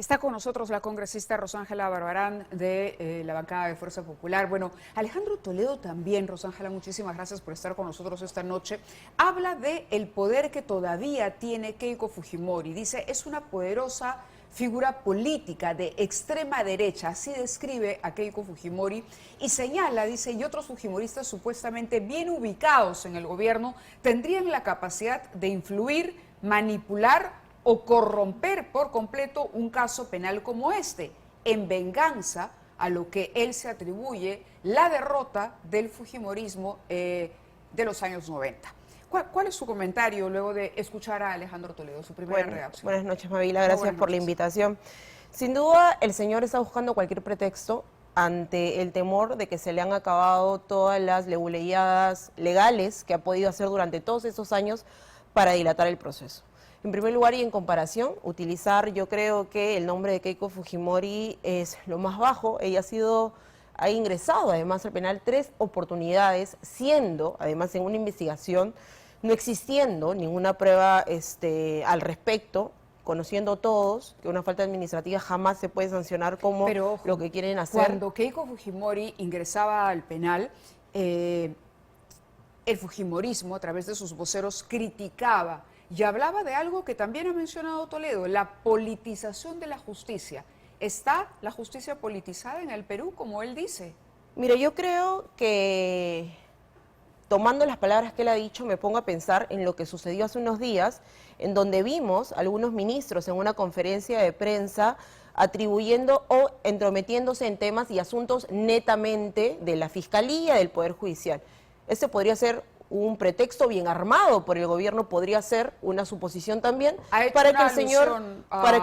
Está con nosotros la congresista Rosángela Barbarán de la bancada de Fuerza Popular. Bueno, Alejandro Toledo también, Rosángela, muchísimas gracias por estar con nosotros esta noche. Habla de el poder que todavía tiene Keiko Fujimori. Dice, es una poderosa figura política de extrema derecha, así describe a Keiko Fujimori y señala, dice, y otros fujimoristas supuestamente bien ubicados en el gobierno tendrían la capacidad de influir, manipular o corromper por completo un caso penal como este, en venganza a lo que él se atribuye la derrota del fujimorismo de los años 90. ¿Cuál es su comentario luego de escuchar a Alejandro Toledo, su primera reacción? Buenas noches, Mavila, gracias por la invitación. Sin duda, el señor está buscando cualquier pretexto ante el temor de que se le han acabado todas las leguleyadas legales que ha podido hacer durante todos esos años para dilatar el proceso. En primer lugar y en comparación, utilizar, yo creo que el nombre de Keiko Fujimori es lo más bajo. Ella ha ingresado además al penal 3 oportunidades, siendo además en una investigación, no existiendo ninguna prueba al respecto, conociendo todos que una falta administrativa jamás se puede sancionar como Pero, ojo, lo que quieren hacer. Cuando Keiko Fujimori ingresaba al penal, el fujimorismo a través de sus voceros criticaba y hablaba de algo que también ha mencionado Toledo, la politización de la justicia. ¿Está la justicia politizada en el Perú, como él dice? Mire, yo creo que, tomando las palabras que él ha dicho, me pongo a pensar en lo que sucedió hace unos días, en donde vimos algunos ministros en una conferencia de prensa atribuyendo o entrometiéndose en temas y asuntos netamente de la Fiscalía, del Poder Judicial. Este podría ser un pretexto bien armado por el gobierno, podría ser una suposición también para que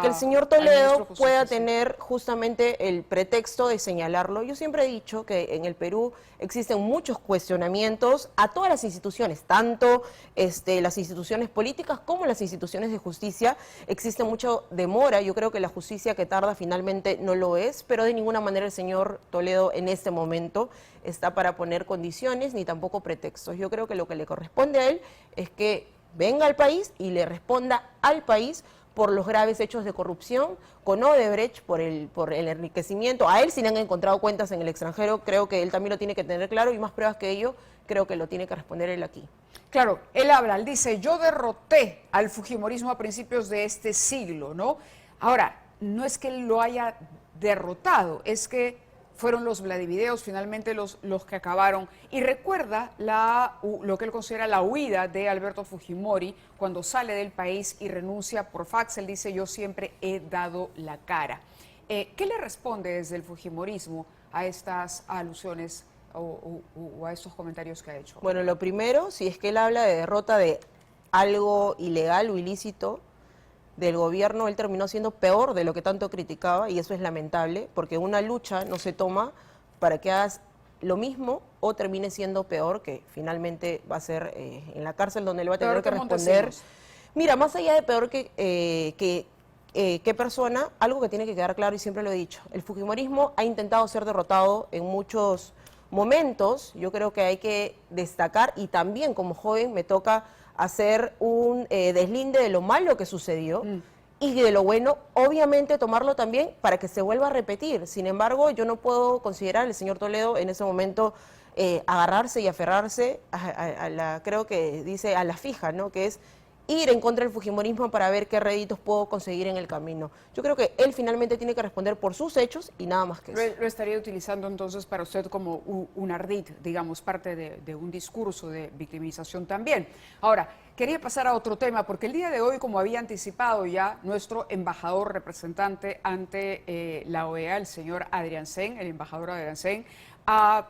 el señor Toledo pueda tener justamente el pretexto de señalarlo. Yo siempre he dicho que en el Perú existen muchos cuestionamientos a todas las instituciones, tanto las instituciones políticas como las instituciones de justicia. Existe mucha demora, yo creo que la justicia que tarda finalmente no lo es, pero de ninguna manera el señor Toledo en este momento está para poner condiciones ni tampoco pretextos. Yo creo que lo que le corresponde a él es que venga al país y le responda al país por los graves hechos de corrupción, con Odebrecht por el enriquecimiento. A él si le han encontrado cuentas en el extranjero, creo que él también lo tiene que tener claro, y más pruebas que ello, creo que lo tiene que responder él aquí. Claro, él habla, él dice, yo derroté al fujimorismo a principios de este siglo, ¿no? Ahora, no es que él lo haya derrotado, es que fueron los Vladivideos finalmente los que acabaron. Y recuerda lo que él considera la huida de Alberto Fujimori cuando sale del país y renuncia por fax. Él dice, yo siempre he dado la cara. ¿Qué le responde desde el fujimorismo a estas alusiones o a estos comentarios que ha hecho? Bueno, lo primero, si es que él habla de derrota de algo ilegal o ilícito del gobierno, él terminó siendo peor de lo que tanto criticaba, y eso es lamentable, porque una lucha no se toma para que hagas lo mismo o termine siendo peor, que finalmente va a ser en la cárcel donde él va a tener que responder. Mira, más allá de peor qué persona, algo que tiene que quedar claro, y siempre lo he dicho, el fujimorismo ha intentado ser derrotado en muchos momentos. Yo creo que hay que destacar, y también como joven me toca hacer un deslinde de lo malo que sucedió y de lo bueno, obviamente tomarlo también para que se vuelva a repetir. Sin embargo, yo no puedo considerar al señor Toledo en ese momento agarrarse y aferrarse creo que dice a la fija, ¿no? Que es ir en contra del fujimorismo para ver qué réditos puedo conseguir en el camino. Yo creo que él finalmente tiene que responder por sus hechos y nada más que eso. Lo estaría utilizando entonces para usted como un ardid, digamos, parte de un discurso de victimización también. Ahora, quería pasar a otro tema, porque el día de hoy, como había anticipado ya nuestro embajador representante ante la OEA, el señor Adrián Sen, el embajador Adrián Sen, ha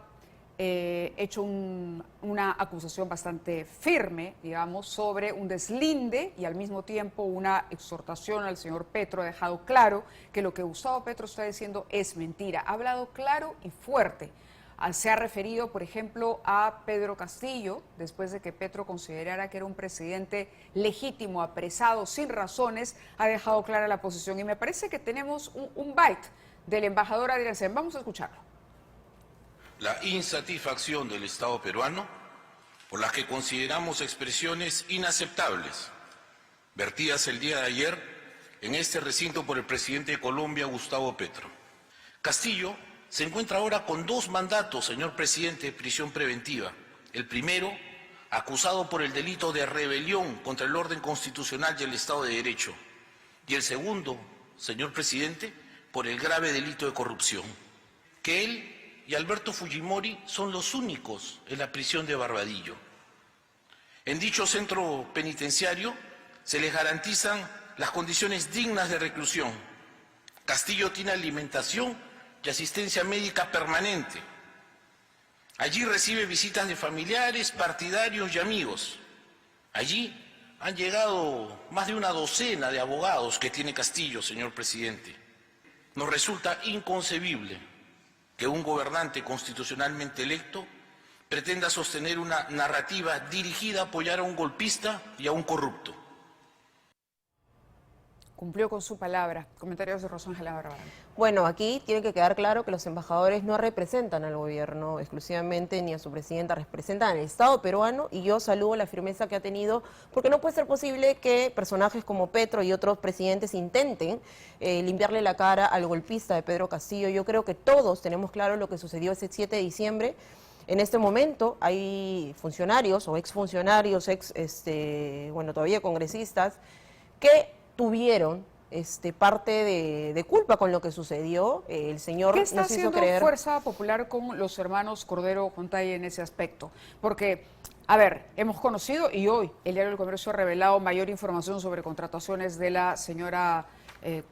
hecho una acusación bastante firme, digamos, sobre un deslinde y al mismo tiempo una exhortación al señor Petro. Ha dejado claro que lo que Gustavo Petro está diciendo es mentira. Ha hablado claro y fuerte. Se ha referido, por ejemplo, a Pedro Castillo, después de que Petro considerara que era un presidente legítimo, apresado, sin razones, ha dejado clara la posición. Y me parece que tenemos un bite del embajador Adrián Sen. Vamos a escucharlo. La insatisfacción del Estado peruano, por las que consideramos expresiones inaceptables, vertidas el día de ayer en este recinto por el presidente de Colombia, Gustavo Petro. Castillo se encuentra ahora con 2 mandatos, señor presidente, de prisión preventiva. El primero, acusado por el delito de rebelión contra el orden constitucional y el Estado de Derecho. Y el segundo, señor presidente, por el grave delito de corrupción. Que él y Alberto Fujimori son los únicos en la prisión de Barbadillo. En dicho centro penitenciario se les garantizan las condiciones dignas de reclusión. Castillo tiene alimentación y asistencia médica permanente. Allí recibe visitas de familiares, partidarios y amigos. Allí han llegado más de una docena de abogados que tiene Castillo, señor presidente. Nos resulta inconcebible que un gobernante constitucionalmente electo pretenda sostener una narrativa dirigida a apoyar a un golpista y a un corrupto. Cumplió con su palabra. Comentarios de Rosángela Barbarán. Bueno, aquí tiene que quedar claro que los embajadores no representan al gobierno exclusivamente ni a su presidenta, representan al Estado peruano, y yo saludo la firmeza que ha tenido, porque no puede ser posible que personajes como Petro y otros presidentes intenten limpiarle la cara al golpista de Pedro Castillo. Yo creo que todos tenemos claro lo que sucedió ese 7 de diciembre. En este momento hay funcionarios o exfuncionarios, bueno, todavía congresistas, que tuvieron parte de culpa con lo que sucedió. El señor ¿Qué está nos hizo haciendo creer... Fuerza Popular con los hermanos Cordero Huantai en ese aspecto? Porque, a ver, hemos conocido, y hoy el Diario del Comercio ha revelado mayor información sobre contrataciones de la señora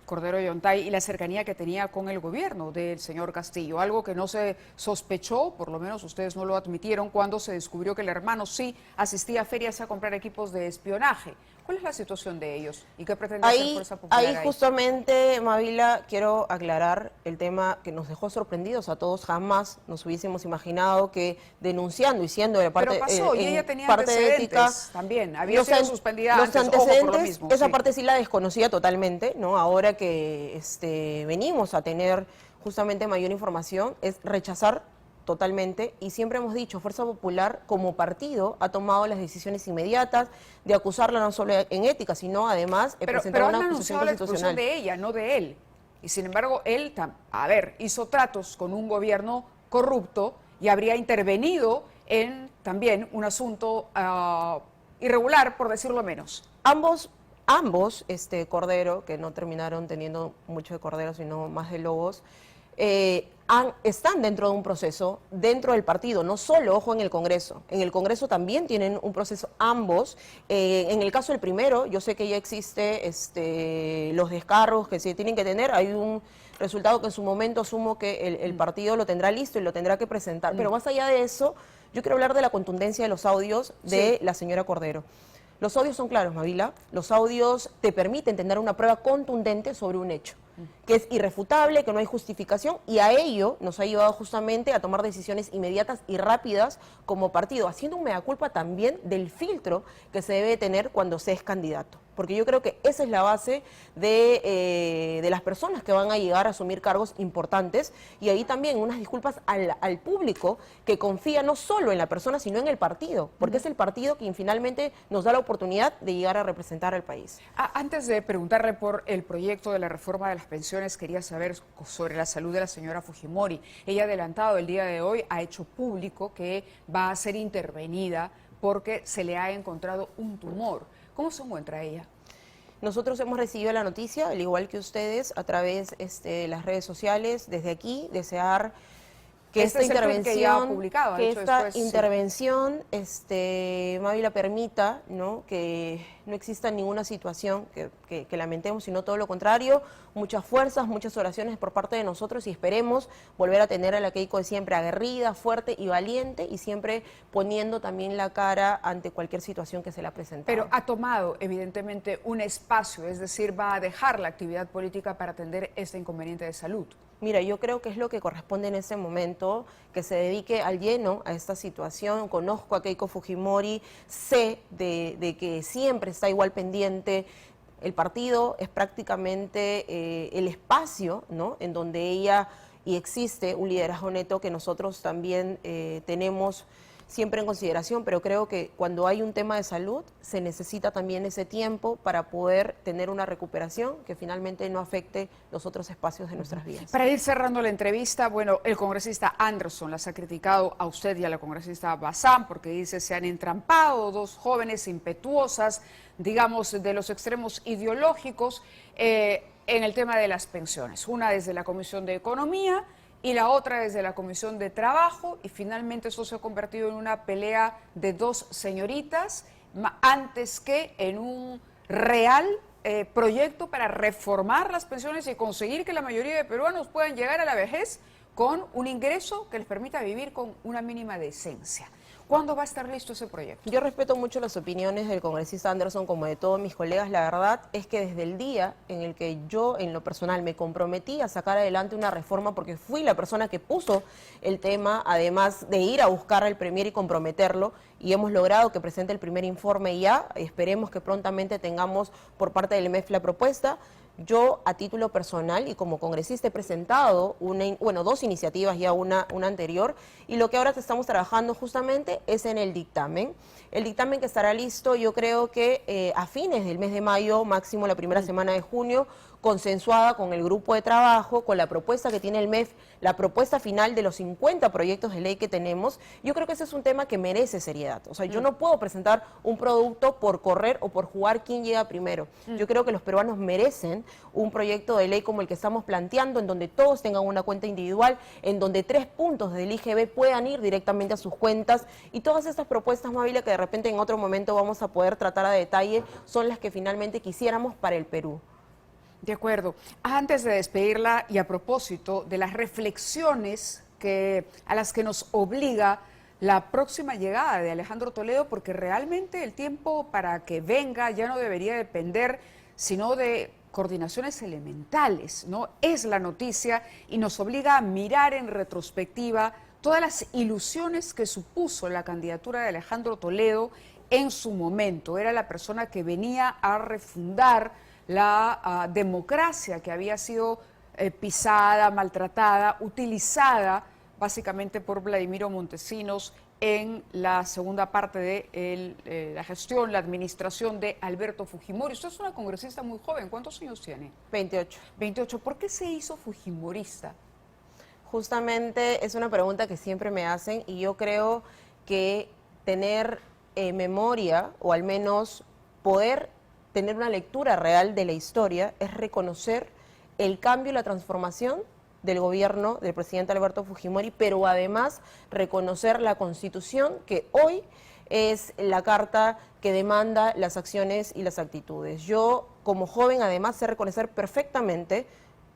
Cordero Huantai y la cercanía que tenía con el gobierno del señor Castillo, algo que no se sospechó, por lo menos ustedes no lo admitieron, cuando se descubrió que el hermano sí asistía a ferias a comprar equipos de espionaje. ¿Cuál es la situación de ellos y qué pretende hacer Fuerza Popular ahí justamente, Mávila, quiero aclarar el tema que nos dejó sorprendidos a todos. Jamás nos hubiésemos imaginado que denunciando y siendo de parte, pero pasó, y ella tenía parte antecedentes ética, también, había sido suspendida los antes, ojo, por lo antecedentes, mismo. esa Sí. parte sí la desconocía totalmente, ¿no? Ahora que venimos a tener justamente mayor información, es rechazar totalmente, y siempre hemos dicho, Fuerza Popular como partido ha tomado las decisiones inmediatas de acusarla no solo en ética, sino además presentar pero una han acusación anunciado la expulsión constitucional. de ella, no de él. Y sin embargo, él, a ver, hizo tratos con un gobierno corrupto y habría intervenido en también un asunto irregular, por decirlo menos. Ambos, Cordero, que no terminaron teniendo mucho de Cordero, sino más de Lobos, están dentro de un proceso, dentro del partido, no solo, ojo, en el Congreso. En el Congreso también tienen un proceso ambos. En el caso del primero, yo sé que ya existe los descargos que se tienen que tener. Hay un resultado que en su momento asumo que el partido lo tendrá listo y lo tendrá que presentar. Pero más allá de eso, yo quiero hablar de la contundencia de los audios de la señora Cordero. Los audios son claros, Mávila. Los audios te permiten tener una prueba contundente sobre un hecho, que es irrefutable, que no hay justificación, y a ello nos ha llevado justamente a tomar decisiones inmediatas y rápidas como partido, haciendo un mea culpa también del filtro que se debe tener cuando se es candidato. Porque yo creo que esa es la base de las personas que van a llegar a asumir cargos importantes, y ahí también unas disculpas al público que confía no solo en la persona, sino en el partido, porque es el partido quien finalmente nos da la oportunidad de llegar a representar al país. Antes de preguntarle por el proyecto de la reforma de las pensiones, quería saber sobre la salud de la señora Fujimori. Ella ha adelantado el día de hoy, ha hecho público que va a ser intervenida porque se le ha encontrado un tumor. ¿Cómo se encuentra ella? Nosotros hemos recibido la noticia, al igual que ustedes, a través de las redes sociales. Desde aquí, desear que esta intervención, Mávila, permita, ¿no?, que no exista ninguna situación que lamentemos, sino todo lo contrario, muchas fuerzas, muchas oraciones por parte de nosotros, y esperemos volver a tener a la Keiko de siempre, aguerrida, fuerte y valiente, y siempre poniendo también la cara ante cualquier situación que se le ha presentado. Pero ha tomado evidentemente un espacio, es decir, va a dejar la actividad política para atender este inconveniente de salud. Mira, yo creo que es lo que corresponde en este momento, que se dedique al lleno a esta situación. Conozco a Keiko Fujimori, sé de que siempre está igual pendiente. El partido es prácticamente el espacio, ¿no?, en donde ella, y existe un liderazgo neto que nosotros también tenemos siempre en consideración, pero creo que cuando hay un tema de salud se necesita también ese tiempo para poder tener una recuperación que finalmente no afecte los otros espacios de nuestras vidas. Para ir cerrando la entrevista, bueno, el congresista Anderson las ha criticado a usted y a la congresista Bazán porque dice se han entrampado dos jóvenes impetuosas, digamos, de los extremos ideológicos en el tema de las pensiones. Una desde la Comisión de Economía y la otra desde la Comisión de Trabajo, y finalmente eso se ha convertido en una pelea de dos señoritas antes que en un real proyecto para reformar las pensiones y conseguir que la mayoría de peruanos puedan llegar a la vejez con un ingreso que les permita vivir con una mínima decencia. ¿Cuándo va a estar listo ese proyecto? Yo respeto mucho las opiniones del congresista Anderson como de todos mis colegas. La verdad es que desde el día en el que yo, en lo personal, me comprometí a sacar adelante una reforma, porque fui la persona que puso el tema, además de ir a buscar al Premier y comprometerlo, y hemos logrado que presente el primer informe ya. Esperemos que prontamente tengamos por parte del MEF la propuesta. Yo, a título personal y como congresista, he presentado dos iniciativas, ya una anterior, y lo que ahora estamos trabajando justamente es en el dictamen. El dictamen que estará listo, yo creo que a fines del mes de mayo, máximo la primera semana de junio, consensuada con el grupo de trabajo, con la propuesta que tiene el MEF, la propuesta final de los 50 proyectos de ley que tenemos. Yo creo que ese es un tema que merece seriedad. O sea, yo no puedo presentar un producto por correr o por jugar quién llega primero. Yo creo que los peruanos merecen un proyecto de ley como el que estamos planteando, en donde todos tengan una cuenta individual, en donde 3 puntos del IGB puedan ir directamente a sus cuentas, y todas estas propuestas, Mávila, que de repente en otro momento vamos a poder tratar a detalle, son las que finalmente quisiéramos para el Perú. De acuerdo. Antes de despedirla y a propósito de las reflexiones a las que nos obliga la próxima llegada de Alejandro Toledo, porque realmente el tiempo para que venga ya no debería depender sino de coordinaciones elementales, ¿no? Es la noticia y nos obliga a mirar en retrospectiva todas las ilusiones que supuso la candidatura de Alejandro Toledo en su momento. Era la persona que venía a refundar la democracia que había sido pisada, maltratada, utilizada básicamente por Vladimiro Montesinos en la segunda parte de la gestión, la administración de Alberto Fujimori. Usted es una congresista muy joven, ¿cuántos años tiene? 28. 28. ¿Por qué se hizo fujimorista? Justamente es una pregunta que siempre me hacen, y yo creo que tener memoria, o al menos poder tener una lectura real de la historia, es reconocer el cambio y la transformación del gobierno del presidente Alberto Fujimori, pero además reconocer la Constitución, que hoy es la carta que demanda las acciones y las actitudes. Yo, como joven, además sé reconocer perfectamente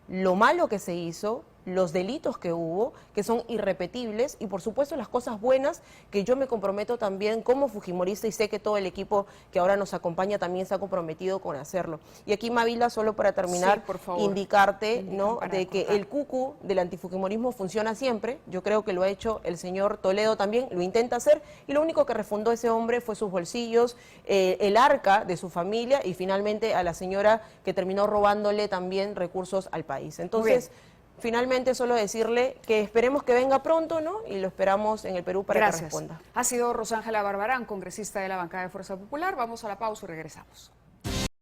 lo malo que se hizo, los delitos que hubo, que son irrepetibles, y por supuesto las cosas buenas que yo me comprometo también como fujimorista, y sé que todo el equipo que ahora nos acompaña también se ha comprometido con hacerlo. Y aquí, Mávila, solo para terminar, sí, por favor, indicarte, ¿no?, de que el cucu del antifujimorismo funciona siempre. Yo creo que lo ha hecho el señor Toledo también, lo intenta hacer, y lo único que refundó ese hombre fue sus bolsillos, el arca de su familia, y finalmente a la señora que terminó robándole también recursos al país. Entonces, finalmente, solo decirle que esperemos que venga pronto, ¿no? Y lo esperamos en el Perú para que responda. Ha sido Rosángela Barbarán, congresista de la bancada de Fuerza Popular. Vamos a la pausa y regresamos.